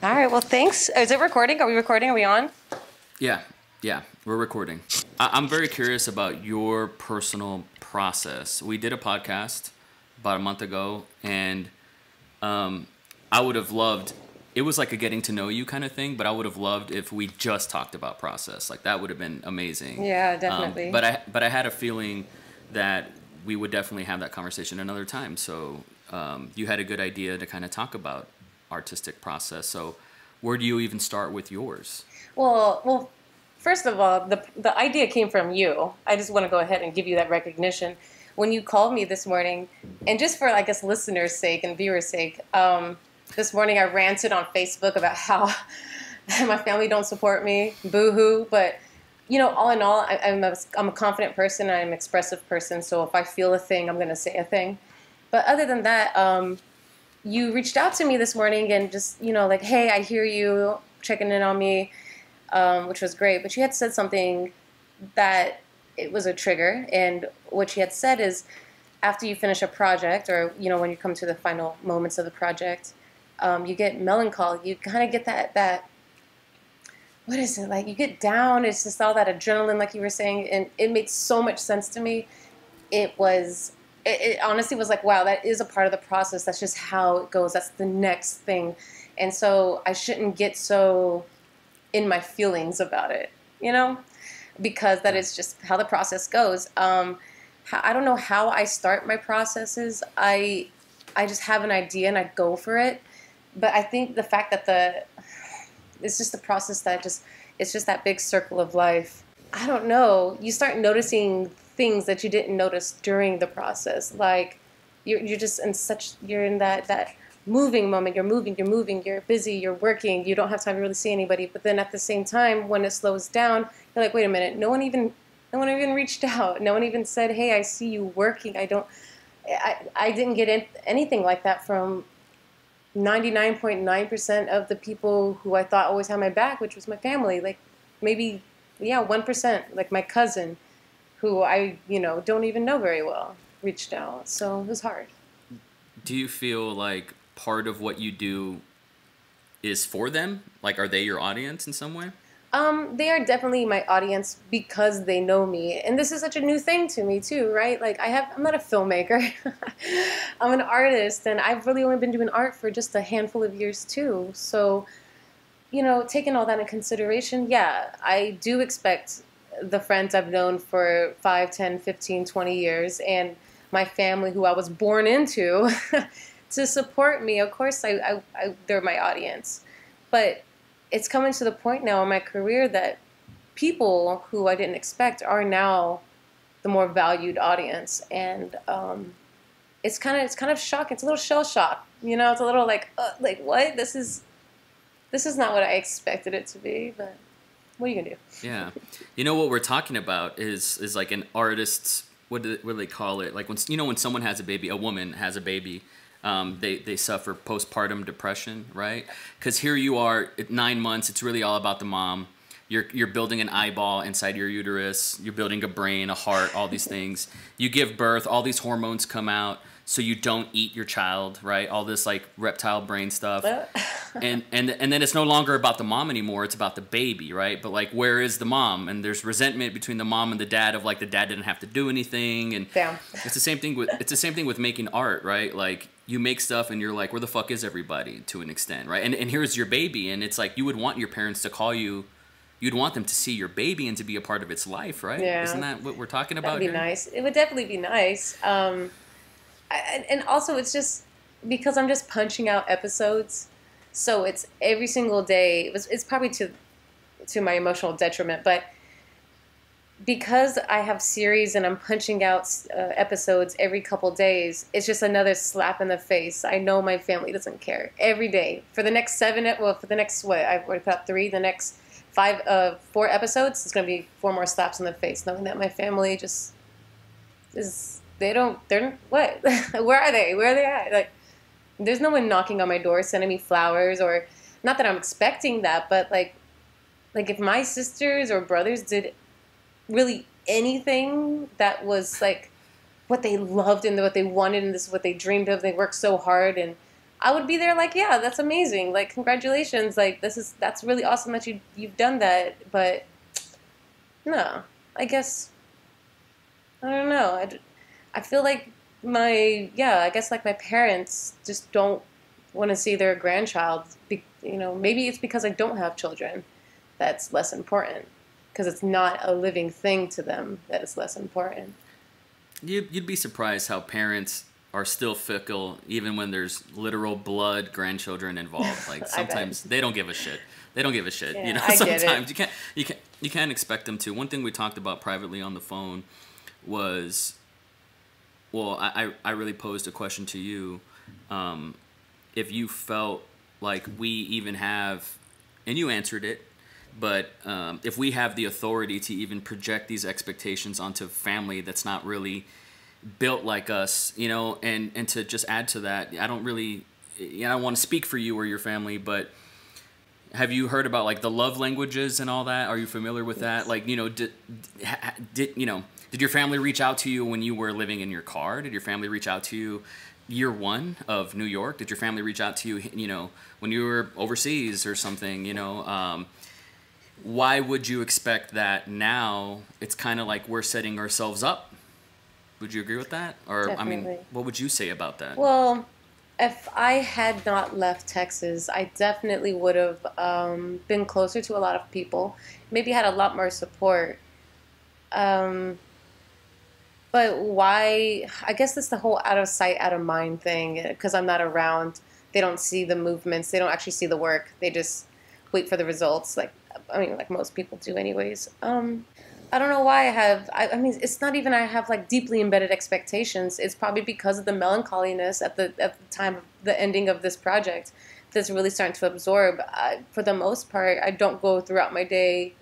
All right. Well, thanks. Is it recording? Are we recording? Are we on? Yeah, yeah, we're recording. I'm very curious about your personal process. We did a podcast about a month ago, and I would have loved. It was like a getting to know you kind of thing, but I would have loved if we just talked about process. Like that would have been amazing. Yeah, definitely. But I had a feeling that we would definitely have that conversation another time. So you had a good idea to kind of talk about artistic process. So where do you even start with yours? Well, first of all, the idea came from you. I just want to go ahead and give you that recognition. When you called me this morning, and just for, I guess, listeners' sake and viewers' sake, this morning I ranted on Facebook about how my family don't support me, boo-hoo. But, all in all, I'm a confident person, I'm an expressive person, so if I feel a thing, I'm going to say a thing. But other than that, you reached out to me this morning and just, like, hey, I hear you, checking in on me, which was great. But you had said something that it was a trigger. And what you had said is after you finish a project or, when you come to the final moments of the project, you get melancholy. You kind of get that, what is it, like you get down. It's just all that adrenaline, like you were saying. And it made so much sense to me. It honestly was like, wow, that is a part of the process. That's just how it goes. That's the next thing. And so I shouldn't get so in my feelings about it, because that is just how the process goes. I don't know how I start my processes. I just have an idea and I go for it. But I think the fact that it's just the process it's just that big circle of life. I don't know. You start noticing things that you didn't notice during the process. Like you're just you're in that moving moment. You're moving, you're busy, you're working, you don't have time to really see anybody. But then at the same time, when it slows down, you're like, wait a minute, no one even reached out. No one even said, hey, I see you working. I didn't get anything like that from 99.9% of the people who I thought always had my back, which was my family. Like maybe, 1%, like my cousin, who I, don't even know very well, reached out. So it was hard. Do you feel like part of what you do is for them? Like, are they your audience in some way? They are definitely my audience because they know me. And this is such a new thing to me too, right? Like I'm not a filmmaker. I'm an artist, and I've really only been doing art for just a handful of years too. So, taking all that in consideration, yeah, I do expect the friends I've known for 5, 10, 15, 20 years and my family who I was born into to support me. Of course, they're my audience. But it's coming to the point now in my career that people who I didn't expect are now the more valued audience, and it's kind of shocking. It's a little shell shock, It's a little like what? This is not what I expected it to be, but what are you gonna do? Yeah, what we're talking about is like an artist's what do they call it? Like when someone has a baby, a woman has a baby. They suffer postpartum depression, right? Because here you are at 9 months. It's really all about the mom. You're building an eyeball inside your uterus. You're building a brain, a heart, all these things. You give birth. All these hormones come out, so you don't eat your child, right? All this like reptile brain stuff, and then it's no longer about the mom anymore. It's about the baby, right? But like, where is the mom? And there's resentment between the mom and the dad of like the dad didn't have to do anything, and Damn. it's the same thing with making art, right? Like you make stuff and you're like, where the fuck is everybody to an extent, right? And here's your baby, and it's like you would want your parents to call you. You'd want them to see your baby and to be a part of its life, right? Yeah. Isn't that what we're talking about? That'd be here? nice. It would definitely be nice. And also, it's just because I'm just punching out episodes, so it's every single day. It's probably to my emotional detriment, but because I have series and I'm punching out episodes every couple days, it's just another slap in the face. I know my family doesn't care. Every day for the next for the next I've already put out 3. The next 4 episodes, it's gonna be 4 more slaps in the face, knowing that my family just is. They're what? Where are they? Where are they at? Like, there's no one knocking on my door sending me flowers, or not that I'm expecting that, but like if my sisters or brothers did really anything that was like what they loved and what they wanted and this is what they dreamed of, they worked so hard and I would be there like, yeah, that's amazing. Like, congratulations. Like, that's really awesome that you've done that. But no, I guess I don't know. I feel like I guess like my parents just don't want to see their grandchild. Maybe it's because I don't have children that's less important because it's not a living thing to them that is less important. You'd be surprised how parents are still fickle even when there's literal blood grandchildren involved. Like I bet. sometimes they don't give a shit. They don't give a shit. Yeah, I get Sometimes it. you can't expect them to. One thing we talked about privately on the phone was, well, I really posed a question to you, if you felt like we even have, and you answered it, but if we have the authority to even project these expectations onto family that's not really built like us, and to just add to that, I don't really, I don't want to speak for you or your family, but have you heard about like the love languages and all that? Are you familiar with that? Like, did your family reach out to you when you were living in your car? Did your family reach out to you year one of New York? Did your family reach out to you, when you were overseas or something, why would you expect that now? It's kind of like we're setting ourselves up. Would you agree with that? Or, Definitely. what would you say about that? Well, if I had not left Texas, I definitely would have been closer to a lot of people. Maybe had a lot more support. Um, but why? I guess it's the whole out of sight, out of mind thing. Because I'm not around, they don't see the movements. They don't actually see the work. They just wait for the results. Like most people do, anyways. I don't know why I have. I mean, it's not even I have like deeply embedded expectations. It's probably because of the melancholiness at the time of the ending of this project that's really starting to absorb. For the most part, I don't go throughout my day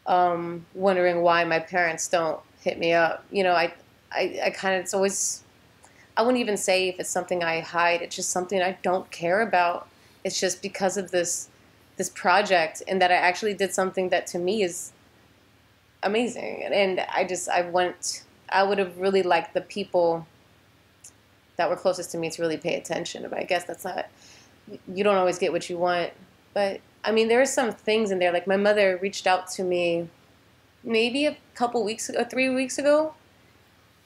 wondering why my parents don't hit me up. I kind of, it's always, I wouldn't even say if it's something I hide. It's just something I don't care about. It's just because of this project, and that I actually did something that to me is amazing. And I would have really liked the people that were closest to me to really pay attention. But I guess that's not, you don't always get what you want. But I mean, there are some things in there. Like my mother reached out to me maybe a couple weeks ago, 3 weeks ago.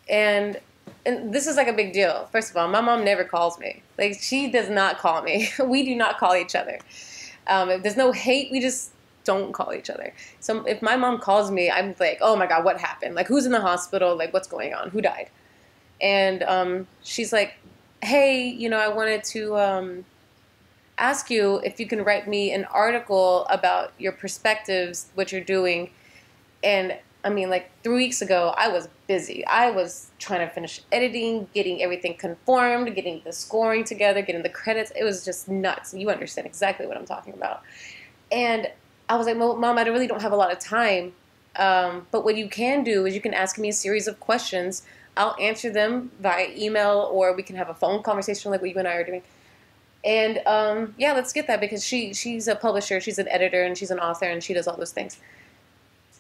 And this is like a big deal. First of all, my mom never calls me. Like, she does not call me. We do not call each other. If there's no hate, we just don't call each other. So if my mom calls me, I'm like, oh my God, what happened? Like, who's in the hospital? Like, what's going on? Who died? And she's like, hey, I wanted to ask you if you can write me an article about your perspectives, what you're doing. And I mean, like 3 weeks ago, I was busy. I was trying to finish editing, getting everything conformed, getting the scoring together, getting the credits. It was just nuts. You understand exactly what I'm talking about. And I was like, Mom, I really don't have a lot of time. But what you can do is you can ask me a series of questions. I'll answer them via email, or we can have a phone conversation like what you and I are doing. And yeah, let's get that, because she's a publisher, she's an editor, and she's an author, and she does all those things.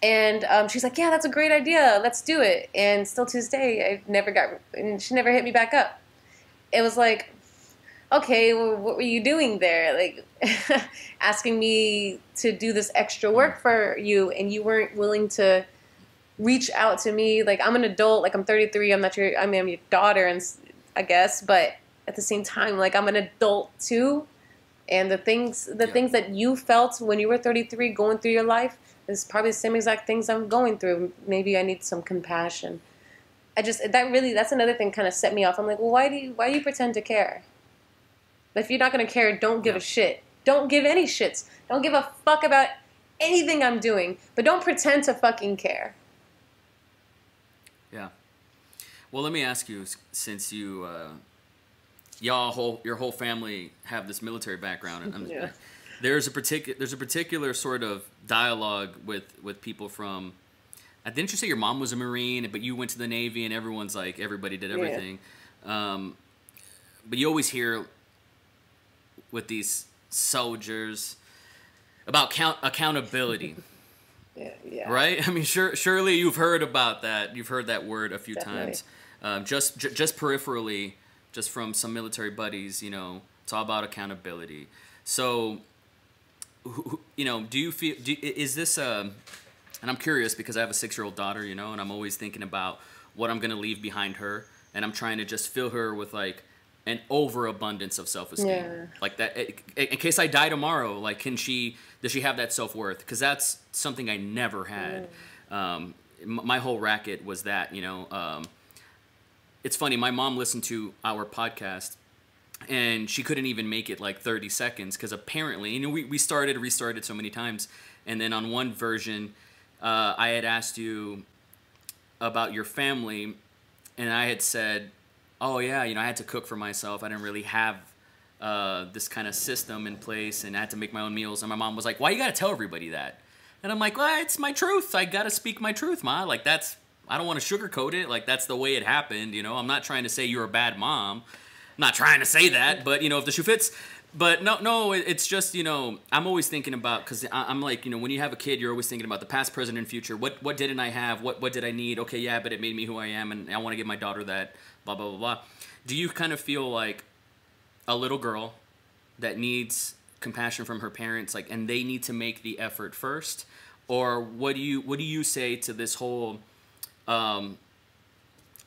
And she's like, yeah, that's a great idea. Let's do it. And still to this day, and she never hit me back up. It was like, okay, well, what were you doing there? Like, asking me to do this extra work for you, and you weren't willing to reach out to me. Like, I'm an adult. Like, I'm 33. I'm your daughter, and I guess, but at the same time, like, I'm an adult too. And the things that you felt when you were 33 going through your life is probably the same exact things I'm going through. Maybe I need some compassion. That's another thing kind of set me off. I'm like, well, why do you pretend to care? But if you're not going to care, don't give a shit. Don't give any shits. Don't give a fuck about anything I'm doing. But don't pretend to fucking care. Yeah. Well, let me ask you, since you, your whole family have this military background, and Yeah. there's a particular sort of dialogue with people from. Didn't you say your mom was a Marine, but you went to the Navy, and everybody did everything. Yeah. But you always hear with these soldiers about accountability. Yeah. Right? I mean, surely you've heard about that. You've heard that word a few Definitely. times. Just peripherally, just from some military buddies, it's all about accountability. So, do you feel, is this, and I'm curious because I have a 6-year-old daughter, and I'm always thinking about what I'm going to leave behind her. And I'm trying to just fill her with like an overabundance of self-esteem. Yeah. Like that, in case I die tomorrow, like, does she have that self-worth? Because that's something I never had. My whole racket was that, it's funny. My mom listened to our podcast and she couldn't even make it like 30 seconds because apparently, we started, restarted so many times. And then on one version, I had asked you about your family and I had said, oh yeah, I had to cook for myself. I didn't really have this kind of system in place and I had to make my own meals. And my mom was like, why you gotta tell everybody that? And I'm like, well, it's my truth. I gotta speak my truth, Ma. Like I don't want to sugarcoat it. Like that's the way it happened. I'm not trying to say you're a bad mom. I'm not trying to say that, but if the shoe fits. But no, it's just, I'm always thinking about, because I'm like, when you have a kid, you're always thinking about the past, present, and future. What didn't I have? What did I need? Okay, yeah, but it made me who I am, and I want to give my daughter that, blah, blah, blah, blah. Do you kind of feel like a little girl that needs compassion from her parents, like, and they need to make the effort first? Or what do you say to this whole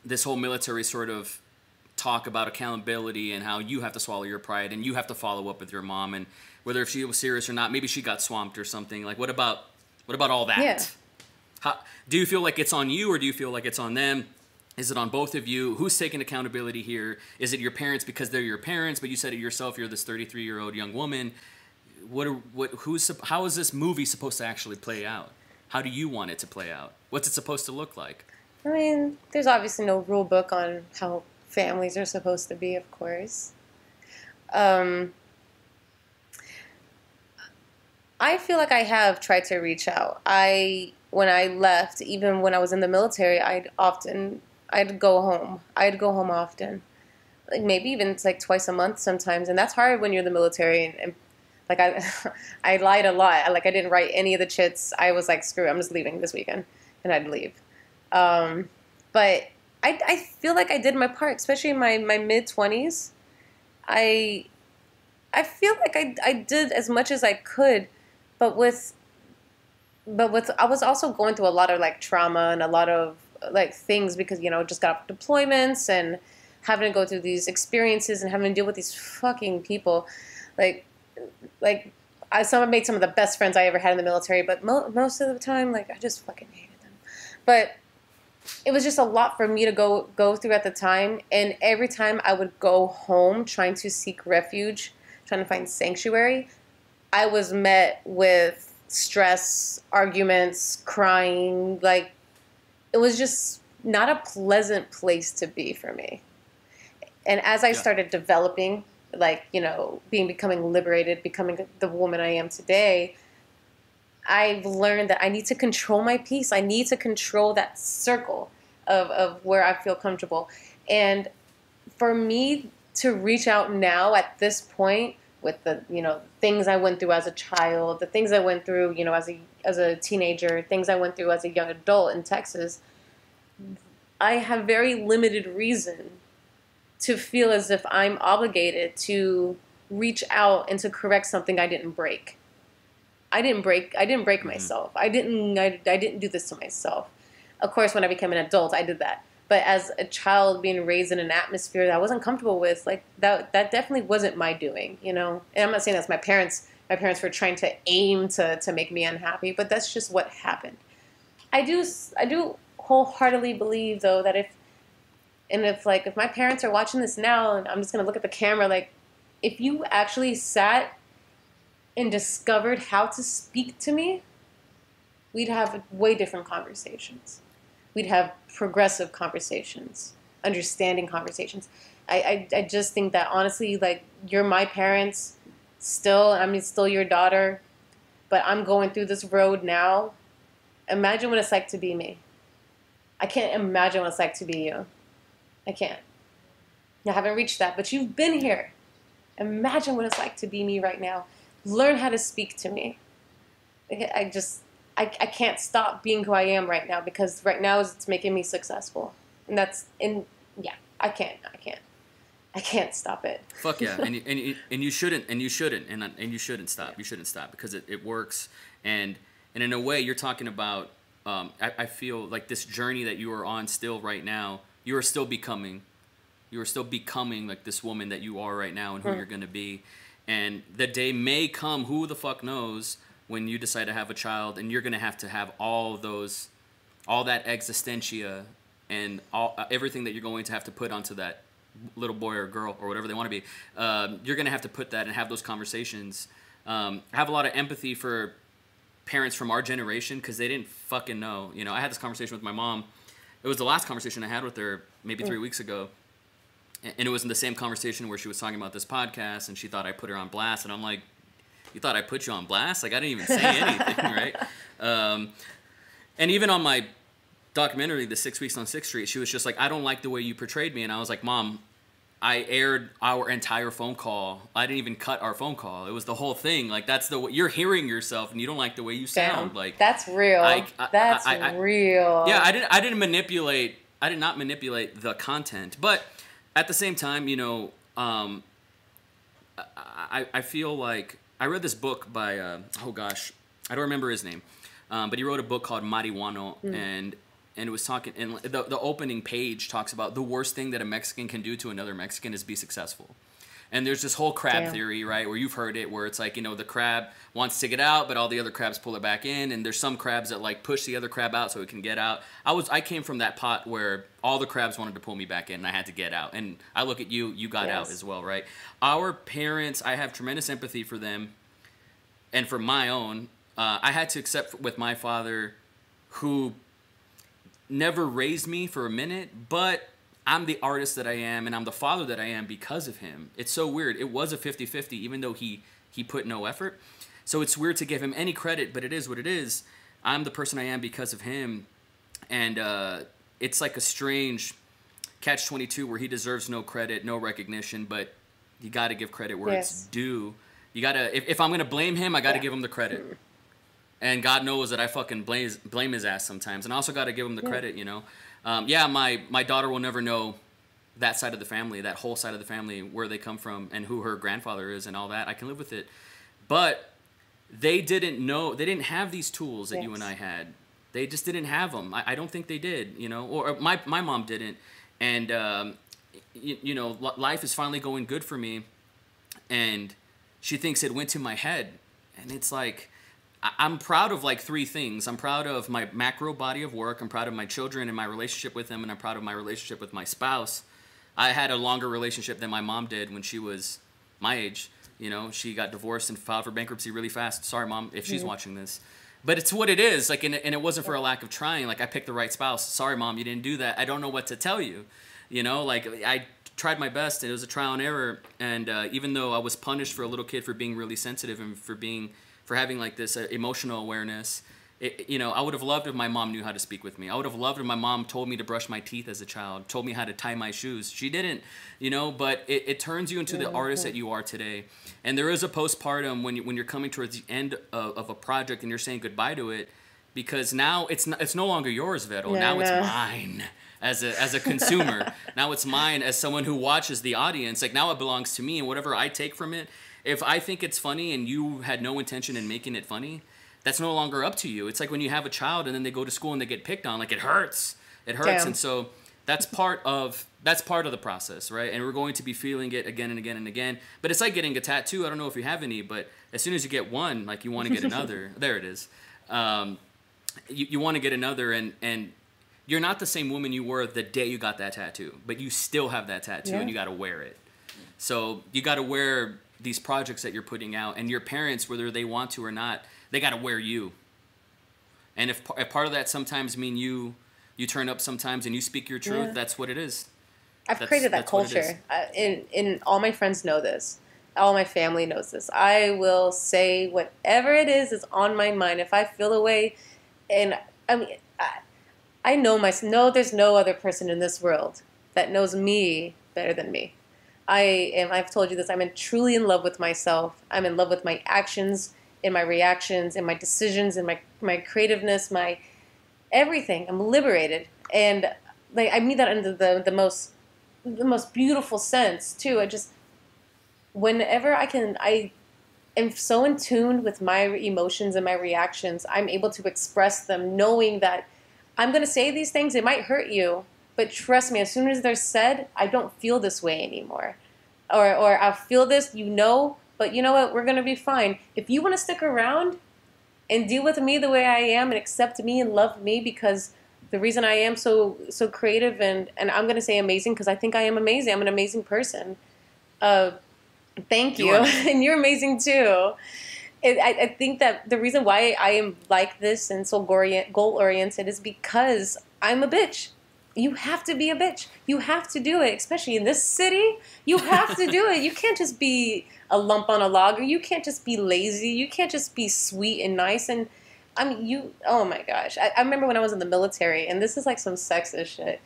military sort of talk about accountability and how you have to swallow your pride and you have to follow up with your mom, and whether if she was serious or not, maybe she got swamped or something. Like what about all that? Yeah. How, do you feel like it's on you or do you feel like it's on them? Is it on both of you? Who's taking accountability here? Is it your parents because they're your parents, but you said it yourself, you're this 33-year-old young woman? How is this movie supposed to actually play out? How do you want it to play out? What's it supposed to look like? I mean, there's obviously no rule book on how families are supposed to be, of course. I feel like I have tried to reach out. When I left, even when I was in the military, I'd go home. I'd go home often. Like maybe even it's like twice a month sometimes. And that's hard when you're in the military. And like I lied a lot. I didn't write any of the chits. I was like, screw it, I'm just leaving this weekend. And I'd leave. But I feel like I did my part, especially in my mid-20s. I feel like I did as much as I could, but with I was also going through a lot of like trauma and a lot of like things because just got off deployments and having to go through these experiences and having to deal with these fucking people. I made some of the best friends I ever had in the military, but most of the time, like I just fucking hated them. But it was just a lot for me to go through at the time, and every time I would go home trying to seek refuge, trying to find sanctuary, I was met with stress, arguments, crying. Like, it was just not a pleasant place to be for me. And as I started developing, becoming liberated, becoming the woman I am today, I've learned that I need to control my peace. I need to control that circle of where I feel comfortable. And for me to reach out now at this point with the, things I went through as a child, the things I went through, as a teenager, things I went through as a young adult in Texas, I have very limited reason to feel as if I'm obligated to reach out and to correct something I didn't break. I didn't break myself. I didn't do this to myself. Of course, when I became an adult, I did that. But as a child being raised in an atmosphere that I wasn't comfortable with, like that definitely wasn't my doing, And I'm not saying that's my parents. My parents were trying to aim to make me unhappy, but that's just what happened. I do wholeheartedly believe though that if my parents are watching this now, and I'm just gonna look at the camera, like if you actually sat and discovered how to speak to me, we'd have way different conversations. We'd have progressive conversations, understanding conversations. I just think that honestly, like, you're my parents still, still your daughter, but I'm going through this road now. Imagine what it's like to be me. I can't imagine what it's like to be you. I can't. I haven't reached that, but you've been here. Imagine what it's like to be me right now. Learn how to speak to me. I can't stop being who I am right now because right now it's making me successful. And I can't. I can't stop it. Fuck yeah, and you shouldn't stop. You shouldn't stop because it works, and in a way you're talking about. I feel like this journey that you are on still right now. You are still becoming like this woman that you are right now and who you're gonna be, and the day may come. Who the fuck knows when you decide to have a child and you're gonna have to have all that existentia and everything that you're going to have to put onto that little boy or girl or whatever they want to be. You're going to have to put that and have those conversations. I have a lot of empathy for parents from our generation because they didn't fucking know. You know, I had this conversation with my mom. It was the last conversation I had with her maybe 3 weeks ago. And it was in the same conversation where she was talking about this podcast and she thought I put her on blast. And I'm like, you thought I put you on blast? Like, I didn't even say anything, right? And even on my documentary, The 6 Weeks on 6th Street, she was just like, I don't like the way you portrayed me. And I was like, Mom, I aired our entire phone call. I didn't even cut our phone call. It was the whole thing. Like, that's you're hearing yourself and you don't like the way you sound. Damn. Like, that's real. That's real. Yeah, I did not manipulate the content. But at the same time, you know, I feel like I read this book by oh gosh, I don't remember his name. But he wrote a book called Marihuano, and it was talking, and the opening page talks about the worst thing that a Mexican can do to another Mexican is be successful. And there's this whole crab theory, right, where you've heard it, where it's like, you know, the crab wants to get out, but all the other crabs pull it back in, and there's some crabs that like push the other crab out so it can get out. I came from that pot where all the crabs wanted to pull me back in, and I had to get out. And I look at you got out as well, right? Our parents, I have tremendous empathy for them, and for my own. I had to accept with my father, who never raised me for a minute, but I'm the artist that I am, and I'm the father that I am because of him. It's so weird. It was a 50-50, even though he put no effort. So it's weird to give him any credit, but it is what it is. I'm the person I am because of him, and it's like a strange catch-22 where he deserves no credit, no recognition, but you got to give credit where it's due. You gotta. If I'm gonna blame him, I got to give him the credit. And God knows that I fucking blame his ass sometimes. And I also got to give him the credit, you know. My daughter will never know that side of the family, that whole side of the family, where they come from and who her grandfather is and all that. I can live with it. But they didn't know, they didn't have these tools that you and I had. They just didn't have them. I don't think they did, you know. Or my mom didn't. And, you know, life is finally going good for me. And she thinks it went to my head. And it's like, I'm proud of like three things. I'm proud of my macro body of work. I'm proud of my children and my relationship with them. And I'm proud of my relationship with my spouse. I had a longer relationship than my mom did when she was my age. You know, she got divorced and filed for bankruptcy really fast. Sorry, Mom, if she's watching this. But it's what it is. Like, and it wasn't for a lack of trying. Like, I picked the right spouse. Sorry, Mom, you didn't do that. I don't know what to tell you. You know, like, I tried my best. It was a trial and error. And even though I was punished for a little kid for being really sensitive and for having like this emotional awareness, you know, I would have loved if my mom knew how to speak with me. I would have loved if my mom told me to brush my teeth as a child, told me how to tie my shoes. She didn't, you know, but it turns you into the artist that you are today. And there is a postpartum when you're coming towards the end of a project and you're saying goodbye to it, because now it's no longer yours, Vero. Now it's mine as a consumer. Now it's mine as someone who watches the audience. Like, now it belongs to me, and whatever I take from it, if I think it's funny and you had no intention in making it funny, that's no longer up to you. It's like when you have a child and then they go to school and they get picked on. Like, it hurts. It hurts. Damn. And so that's part of the process, right? And we're going to be feeling it again and again and again. But it's like getting a tattoo. I don't know if you have any, but as soon as you get one, like, you want to get another. There it is. You want to get another, and you're not the same woman you were the day you got that tattoo, but you still have that tattoo and you got to wear it. So you got to wear these projects that you're putting out, and your parents, whether they want to or not, they got to wear you. And if part of that sometimes mean you turn up sometimes and you speak your truth, that's what it is. I've created that culture. And all my friends know this. All my family knows this. I will say whatever it is on my mind. If I feel a way, and I mean, I know there's no other person in this world that knows me better than me. I've told you this, I'm truly in love with myself. I'm in love with my actions, in my reactions, in my decisions, in my creativeness, my everything. I'm liberated. And like, I mean that in the most the most beautiful sense too. I just whenever I am so in tune with my emotions and my reactions. I'm able to express them, knowing that I'm going to say these things. It might hurt you, but trust me, as soon as they're said, I don't feel this way anymore. Or I feel this, but you know what? We're going to be fine. If you want to stick around and deal with me the way I am and accept me and love me because the reason I am so creative and I'm going to say amazing because I think I am amazing. I'm an amazing person. Uh, Thank you. And you're amazing too. I think that the reason why I am like this and so goal oriented is because I'm a bitch. You have to be a bitch. You have to do it, especially in this city. You have to do it. You can't just be a lump on a log, or you can't just be lazy. You can't just be sweet and nice. And I mean, oh my gosh. I remember when I was in the military, and this is like some sexist shit.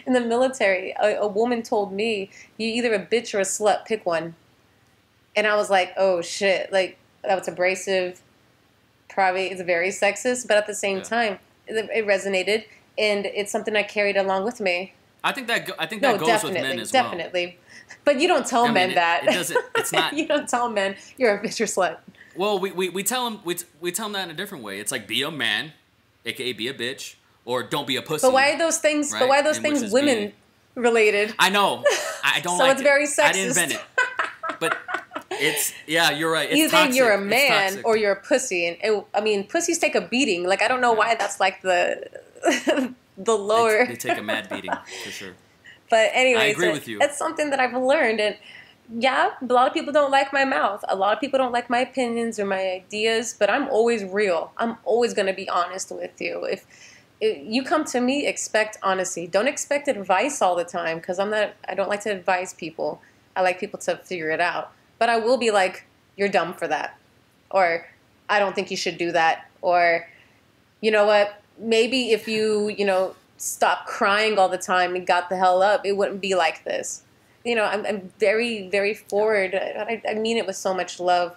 In the military, a woman told me, "You're either a bitch or a slut, pick one." And I was like, oh shit, like that was abrasive. Probably it's very sexist, but at the same time, it resonated, and it's something I carried along with me. I think that goes with men as well. Definitely. But you don't tell men that. It doesn't. It's not. You don't tell men you're a bitch or slut. Well, we tell them we tell them that in a different way. It's like be a man, aka be a bitch, or don't be a pussy. But why are those things? Right? But why are those things women related? I know. I don't. So like it's very sexist. I didn't invent it. But you're right. It's either toxic. You're a man or you're a pussy, and I mean, pussies take a beating. Like I don't know why that's like the the lower. They take a mad beating for sure. But anyways, I agree with you. It's something that I've learned, and yeah, a lot of people don't like my mouth. A lot of people don't like my opinions or my ideas, but I'm always real. I'm always going to be honest with you. If you come to me, expect honesty. Don't expect advice all the time because I don't like to advise people. I like people to figure it out. But I will be like, you're dumb for that. Or I don't think you should do that. Or, you know what, maybe if you stop crying all the time and got the hell up, it wouldn't be like this. I'm very, very forward. I mean it with so much love.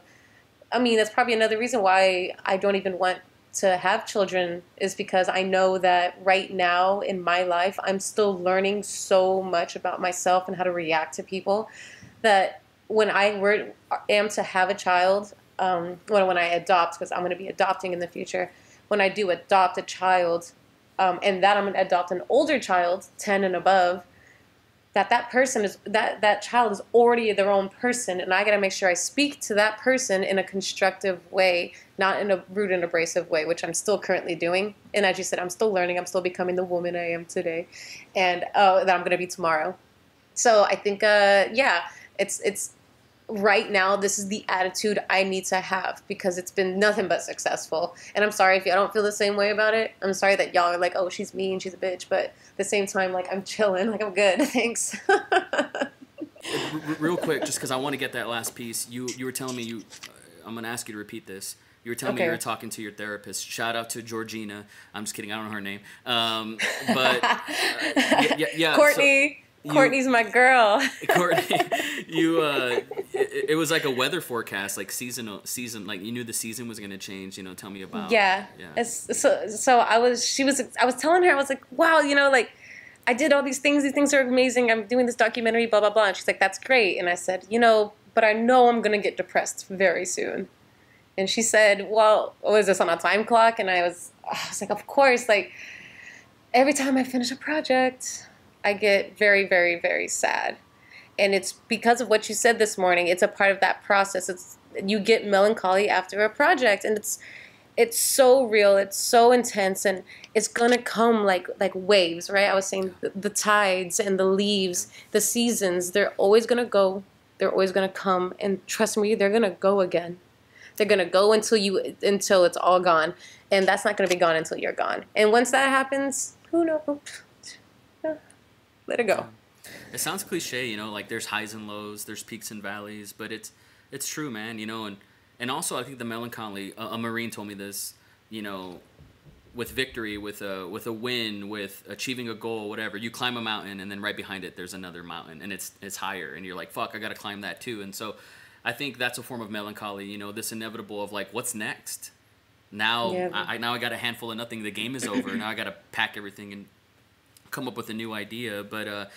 I mean, that's probably another reason why I don't even want to have children is because I know that right now in my life, I'm still learning so much about myself and how to react to people that when I am to have a child, when I adopt, because I'm going to be adopting in the future, when I do adopt a child, and that I'm going to adopt an older child, 10 and above, that person is that child is already their own person, and I got to make sure I speak to that person in a constructive way, not in a rude and abrasive way, which I'm still currently doing. And as you said, I'm still learning. I'm still becoming the woman I am today, and that I'm going to be tomorrow. So I think, it's right now, this is the attitude I need to have because it's been nothing but successful. And I'm sorry if I don't feel the same way about it. I'm sorry that y'all are like, oh, she's mean, she's a bitch. But at the same time, like, I'm chilling, like, I'm good. Thanks. Real quick, just because I want to get that last piece. You were telling me I'm going to ask you to repeat this. You were telling me you were talking to your therapist. Shout out to Georgina. I'm just kidding. I don't know her name. Yeah. Courtney. Courtney's my girl. Courtney, it was like a weather forecast, like season, like you knew the season was going to change. Tell me about. Yeah. So I was telling her, I was like, wow, like I did all these things. These things are amazing. I'm doing this documentary, blah blah blah. And she's like, that's great. And I said, but I know I'm going to get depressed very soon. And she said, well, was this on a time clock? And I was like, of course. Like every time I finish a project, I get very, very, very sad. And it's because of what you said this morning. It's a part of that process. You get melancholy after a project, and it's so real. It's so intense, and it's gonna come like waves, right? I was saying the tides and the leaves, the seasons. They're always gonna go. They're always gonna come, and trust me, they're gonna go again. They're gonna go until it's all gone, and that's not gonna be gone until you're gone. And once that happens, who knows? Let it go. It sounds cliche, like there's highs and lows, there's peaks and valleys, but it's true, man, and also I think the melancholy, a Marine told me this, with victory, with a win, with achieving a goal, whatever, you climb a mountain and then right behind it there's another mountain and it's higher and you're like, fuck, I got to climb that too. And so I think that's a form of melancholy, this inevitable of like, what's next? Now, I got a handful of nothing, the game is over, now I got to pack everything and come up with a new idea. But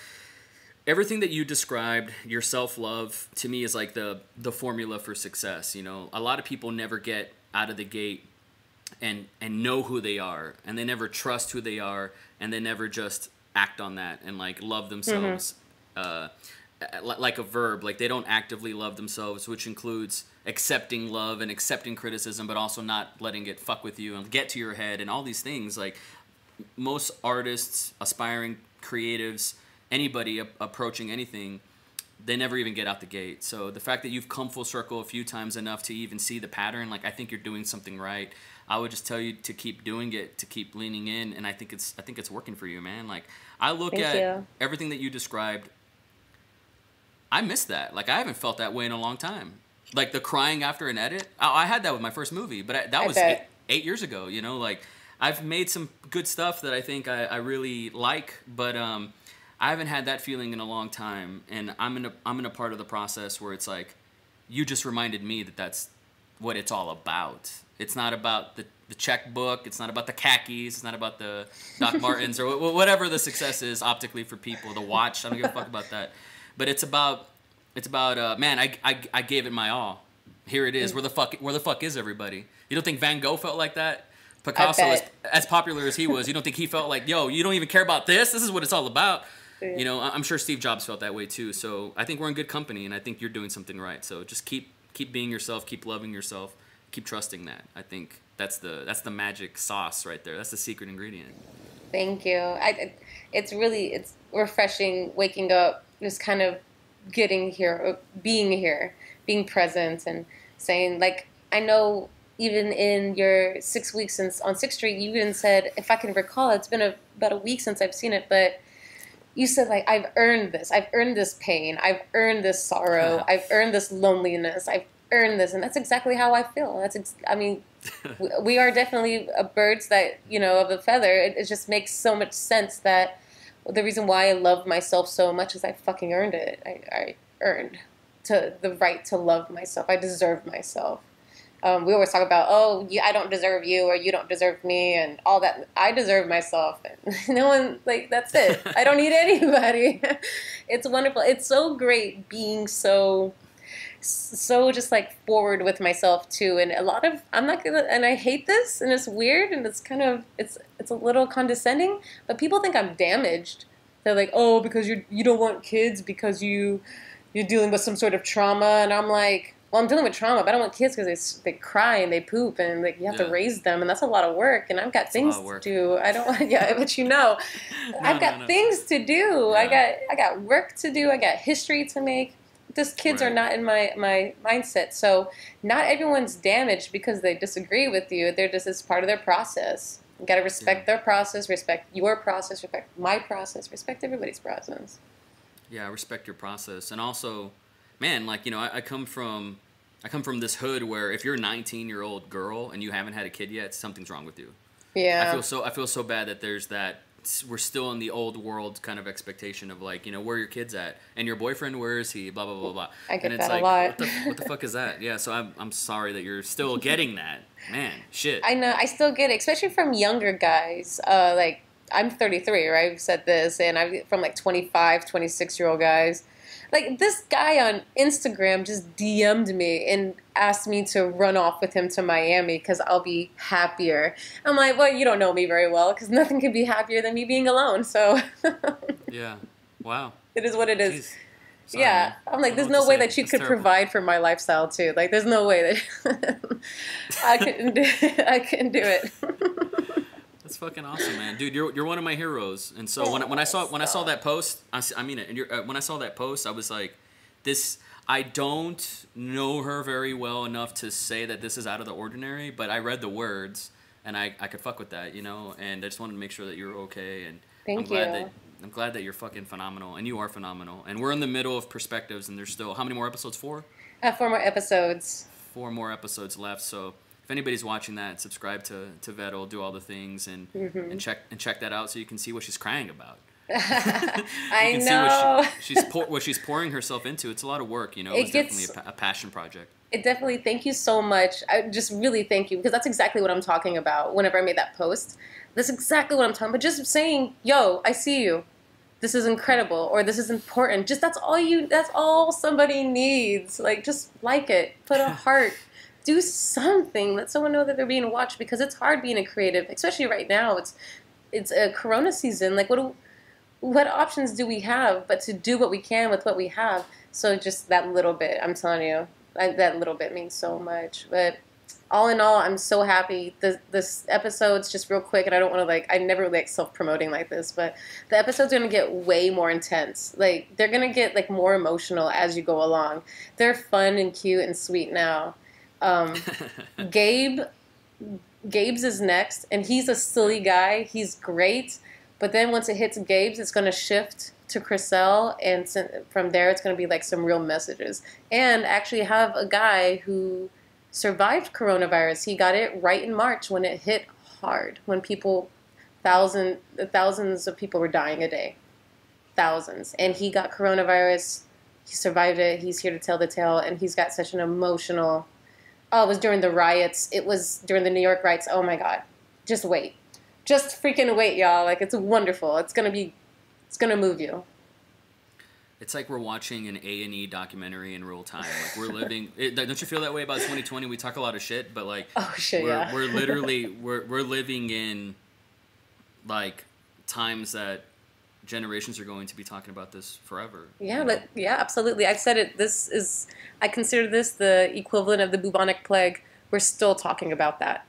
everything that you described, your self-love, to me is like the formula for success. A lot of people never get out of the gate and know who they are, and they never trust who they are, and they never just act on that and like love themselves. Like a verb, like they don't actively love themselves, which includes accepting love and accepting criticism, but also not letting it fuck with you and get to your head and all these things. Like most artists, aspiring creatives, anybody approaching anything, they never even get out the gate. So the fact that you've come full circle a few times enough to even see the pattern, like I think you're doing something right. I would just tell you to keep doing it, to keep leaning in, and I think it's working for you, man. Like I look at everything that you described. I miss that. Like I haven't felt that way in a long time. Like the crying after an edit, I had that with my first movie, but that was 8 years ago. Like I've made some good stuff that I think I really like, but I haven't had that feeling in a long time, and I'm in a part of the process where it's like, you just reminded me that that's what it's all about. It's not about the checkbook. It's not about the khakis. It's not about the Doc Martens or whatever the success is optically for people. The watch. I don't give a fuck about that. But it's about man. I gave it my all. Here it is. Where the fuck is everybody? You don't think Van Gogh felt like that? Picasso, as popular as he was, you don't think he felt like, yo, you don't even care about this? This is what it's all about. I'm sure Steve Jobs felt that way too. So I think we're in good company, and I think you're doing something right. So just keep being yourself, keep loving yourself, keep trusting that. I think that's the magic sauce right there. That's the secret ingredient. Thank you. It's refreshing waking up, just kind of getting here, being present, and saying, like, I know even in your 6 weeks since on 6th Street, you even said, if I can recall, it's been about a week since I've seen it, but you said, like, I've earned this. I've earned this pain. I've earned this sorrow. I've earned this loneliness. I've earned this. And that's exactly how I feel. We are definitely birds that, of a feather. It just makes so much sense that the reason why I love myself so much is I fucking earned it. I earned the right to love myself. I deserve myself. We always talk about, I don't deserve you, or you don't deserve me, and all that. I deserve myself. And no one, like, that's it. I don't need anybody. It's wonderful. It's so great being so just like forward with myself too. And and I hate this, and it's weird, and it's kind of, it's a little condescending, but people think I'm damaged. They're like, oh, because you don't want kids because you're dealing with some sort of trauma. And I'm like, well, I'm dealing with trauma, but I don't want kids because they cry and they poop, and like you have to raise them, and that's a lot of work, and I've got things to do. I don't want, but I've got things to do. Yeah. I got work to do. I got history to make. Just kids are not in my mindset. So not everyone's damaged because they disagree with you. They're just, it's part of their process. You got to respect their process, respect your process, respect my process, respect everybody's process. Yeah, respect your process. And also, man, like, I come from this hood where if you're a 19-year-old girl and you haven't had a kid yet, something's wrong with you. Yeah. I feel so bad that there's that. We're still in the old world kind of expectation of like, where are your kids at? And your boyfriend, where is he? Blah, blah, blah, blah. I get that a lot. What the fuck is that? Yeah, so I'm sorry that you're still getting that. Man, shit. I know. I still get it, especially from younger guys. Like, I'm 33, right? I've said this. And I'm from like 25, 26-year-old guys. Like, this guy on Instagram just DM'd me and asked me to run off with him to Miami because I'll be happier. I'm like, well, you don't know me very well, because nothing can be happier than me being alone. So yeah, wow, it is what it is. Sorry, yeah, man. I'm like, there's no way that you could provide for my lifestyle too. Like, there's no way that I couldn't do it. That's fucking awesome, man, dude. You're one of my heroes. And so when I saw that post, I mean it. And when I saw that post, I was like, this. I don't know her very well enough to say that this is out of the ordinary, but I read the words and I could fuck with that, And I just wanted to make sure that you're okay. And Thank you. I'm glad that you're fucking phenomenal, and you are phenomenal. And we're in the middle of Perspectives, and there's still how many more episodes? 4? 4 more episodes. 4 more episodes left. So if anybody's watching that, subscribe to Vero, do all the things, and check that out so you can see what she's crying about. I know. What she's pouring herself into. It's a lot of work, It's definitely a passion project. It definitely. Thank you so much. I just really thank you, because that's exactly what I'm talking about. Whenever I made that post, that's exactly what I'm talking about. Just saying, yo, I see you. this is incredible, or this is important. Just that's all somebody needs. Like, just like it, put a heart, do something, let someone know that they're being watched, because it's hard being a creative, especially right now. It's a Corona season. Like, what options do we have but to do what we can with what we have? So just that little bit, I'm telling you, that little bit means so much. But all in all, I'm so happy. This episode's just real quick, and I don't want to I never really like self-promoting like this, but the episode's going to get way more intense. Like, they're going to get like more emotional as you go along. They're fun and cute and sweet now. Gabe's is next, and he's a silly guy. He's great. But then once it hits Gabe's, it's going to shift to Chriselle, and from there it's going to be like some real messages. And actually have a guy who survived coronavirus. He got it right in March when it hit hard, when thousands of people were dying a day. Thousands. And he got coronavirus. He survived it. He's here to tell the tale, and he's got such an emotional... Oh, it was during the riots. It was during the New York riots. Oh my God. Just wait. Just freaking wait, y'all. Like, it's wonderful. It's gonna move you. It's like we're watching an A&E documentary in real time. Like, we're living. Don't you feel that way about 2020? We talk a lot of shit, but like, we're literally we're living in like times that generations are going to be talking about this forever. Yeah, but yeah, absolutely. I've said it. I consider this the equivalent of the bubonic plague. We're still talking about that.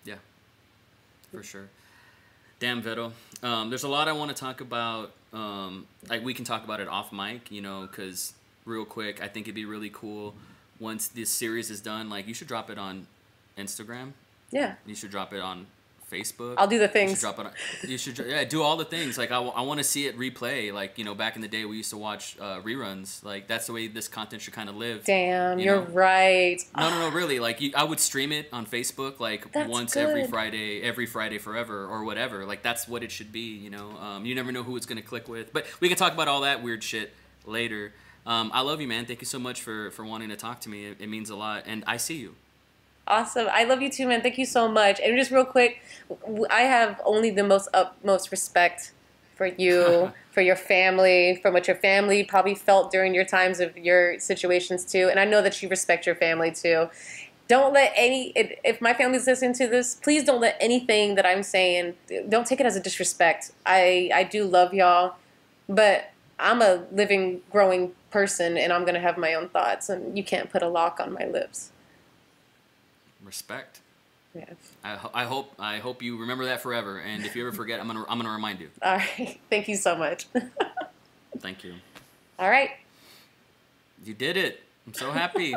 Yeah. For sure. Damn, Vero. There's a lot I want to talk about. Like, we can talk about it off mic, because real quick, I think it'd be really cool once this series is done. Like, you should drop it on Instagram. Yeah. You should drop it on Facebook. I'll do the things. You should do all the things. Like, I want to see it replay. Like, back in the day we used to watch reruns. Like, that's the way this content should kind of live. Damn, you're right. No, really. Like, I would stream it on Facebook like once every Friday forever or whatever. Like, that's what it should be. You never know who it's gonna click with. But we can talk about all that weird shit later. I love you, man. Thank you so much for wanting to talk to me. It means a lot, and I see you. Awesome. I love you too, man. Thank you so much. And just real quick, I have only the utmost respect for you, for your family, from what your family probably felt during your times of your situations too. And I know that you respect your family too. Don't let if my family's listening to this, please don't let anything that I'm saying, don't take it as a disrespect. I do love y'all, but I'm a living, growing person, and I'm going to have my own thoughts, and you can't put a lock on my lips. Respect. Yeah. I hope you remember that forever. And if you ever forget, I'm gonna remind you. All right. Thank you so much. Thank you. All right. You did it. I'm so happy.